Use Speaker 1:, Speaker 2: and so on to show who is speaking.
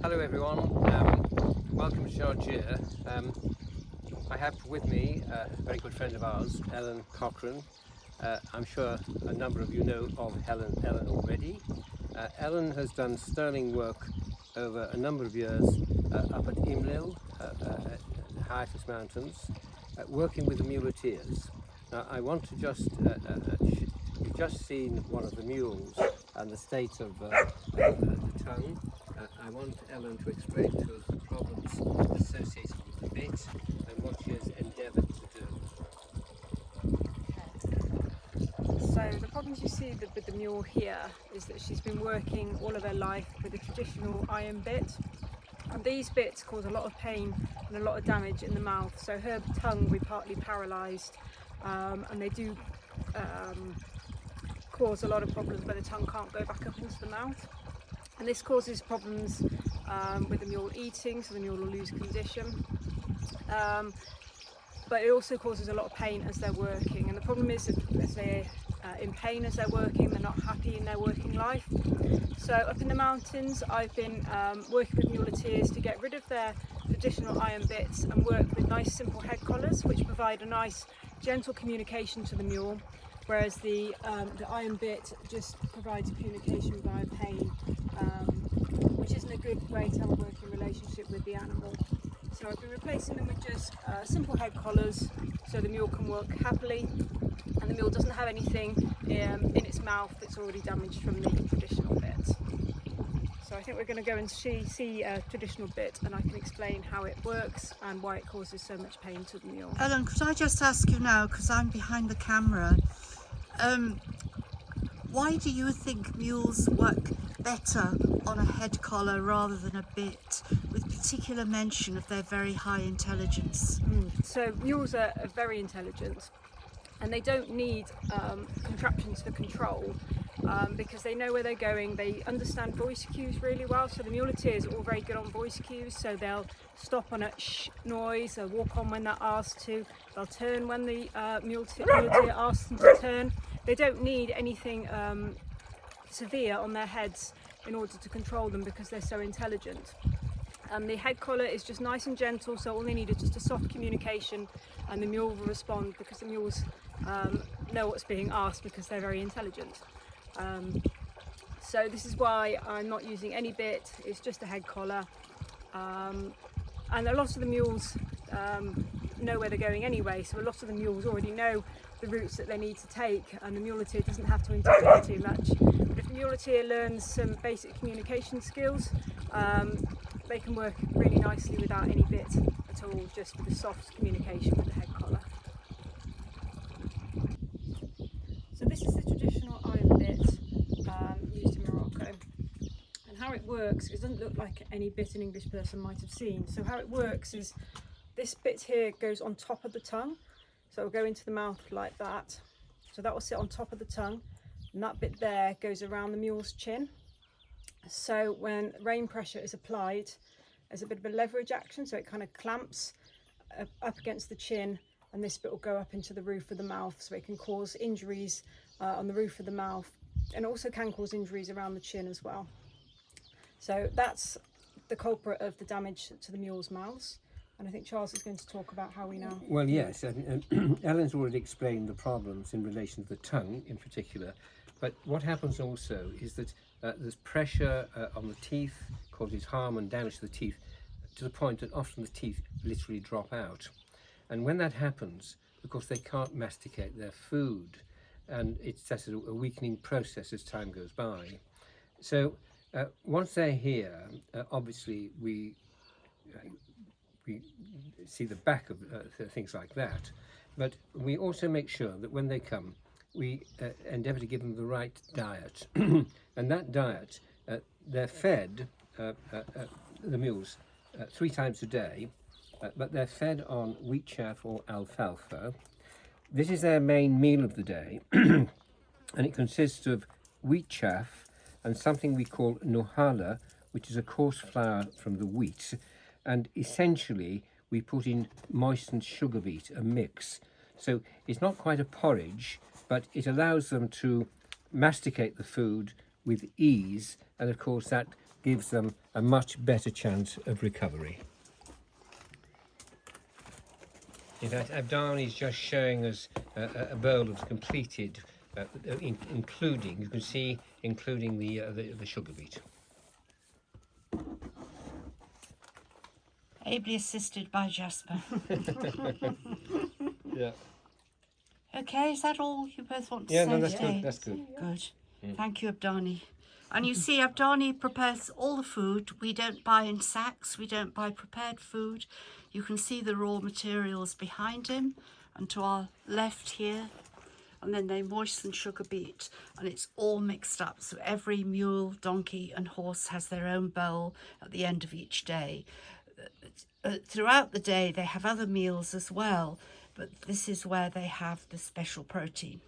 Speaker 1: Hello everyone, welcome to Georgia. I have with me a very good friend of ours, Ellen Cochrane. I'm sure a number of you know of Ellen already. Ellen has done sterling work over a number of years up at Mules, highest mountains, working with the muleteers. Now I want to you've just seen one of the mules and the state of the tongue. I want Ellen to explain to us the problems associated with the bit and what she has endeavoured to do.
Speaker 2: So the problems you see with the mule here is that she's been working all of her life with a traditional iron bit, and these bits cause a lot of pain and a lot of damage in the mouth, so her tongue will be partly paralysed, and they do cause a lot of problems where the tongue can't go back up into the mouth. And this causes problems with the mule eating, so the mule will lose condition. But it also causes a lot of pain as they're working. And the problem is that as they're in pain as they're working, they're not happy in their working life. So up in the mountains, I've been working with muleteers to get rid of their traditional iron bits and work with nice simple head collars, which provide a nice gentle communication to the mule, whereas the iron bit just provides communication via pain, which isn't a good way to have a working relationship with the animal. So I've been replacing them with just simple head collars so the mule can work happily and the mule doesn't have anything in its mouth that's already damaged from the traditional bit. So I think we're going to go and see a traditional bit, and I can explain how it works and why it causes so much pain to the mule.
Speaker 3: Ellen, could I just ask you now, because I'm behind the camera, why do you think mules work better on a head collar rather than a bit, with particular mention of their very high intelligence?
Speaker 2: So mules are very intelligent, and they don't need contraptions for control because they know where they're going. They understand voice cues really well, so the muleteers are all very good on voice cues, so they'll stop on a shh noise, they'll walk on when they're asked to, they'll turn when the muleteer asks them to turn. They don't need anything severe on their heads in order to control them because they're so intelligent. The head collar is just nice and gentle, so all they need is just a soft communication and the mule will respond because the mules know what's being asked because they're very intelligent. So this is why I'm not using any bit, it's just a head collar. And a lot of the mules know where they're going anyway, so a lot of the mules already know the routes that they need to take, and the muleteer doesn't have to interfere too much. But if the muleteer learns some basic communication skills, they can work really nicely without any bit at all, just with a soft communication with the head collar. So this is the traditional iron bit used in Morocco, and how it works, it doesn't look like any bit an English person might have seen. So how it works is this bit here goes on top of the tongue, so it'll go into the mouth like that. So that will sit on top of the tongue, and that bit there goes around the mule's chin. So when rain pressure is applied, there's a bit of a leverage action, so it kind of clamps up against the chin, and this bit will go up into the roof of the mouth, so it can cause injuries on the roof of the mouth, and also can cause injuries around the chin as well. So that's the culprit of the damage to the mule's mouths. And I think Charles is going to talk about how we know.
Speaker 1: Well, yes, and Ellen's already explained the problems in relation to the tongue in particular, but what happens also is that there's pressure on the teeth, causes harm and damage to the teeth, to the point that often the teeth literally drop out. And when that happens, of course, they can't masticate their food, and it's just a weakening process as time goes by. So once they're here, obviously we see the back of things like that, but we also make sure that when they come, we endeavour to give them the right diet. And that diet, they're fed, the mules, 3 times a day, but they're fed on wheat chaff or alfalfa. This is their main meal of the day, and it consists of wheat chaff and something we call nohala, which is a coarse flour from the wheat. And essentially we put in moistened sugar beet, a mix. So it's not quite a porridge, but it allows them to masticate the food with ease, and of course that gives them a much better chance of recovery. In fact, Abdani is just showing us a bowl of completed, including, you can see, including the sugar beet.
Speaker 3: Ably assisted by Jasper.
Speaker 1: Yeah.
Speaker 3: Okay, is that all you both want to
Speaker 1: Yeah,
Speaker 3: say
Speaker 1: no, that's
Speaker 3: today?
Speaker 1: good. That's good.
Speaker 3: Good. Thank you, Abdani. And you see, Abdani prepares all the food. We don't buy in sacks. We don't buy prepared food. You can see the raw materials behind him and to our left here. And then they moisten sugar beet and it's all mixed up. So every mule, donkey and horse has their own bowl at the end of each day. Throughout the day, they have other meals as well, but this is where they have the special protein.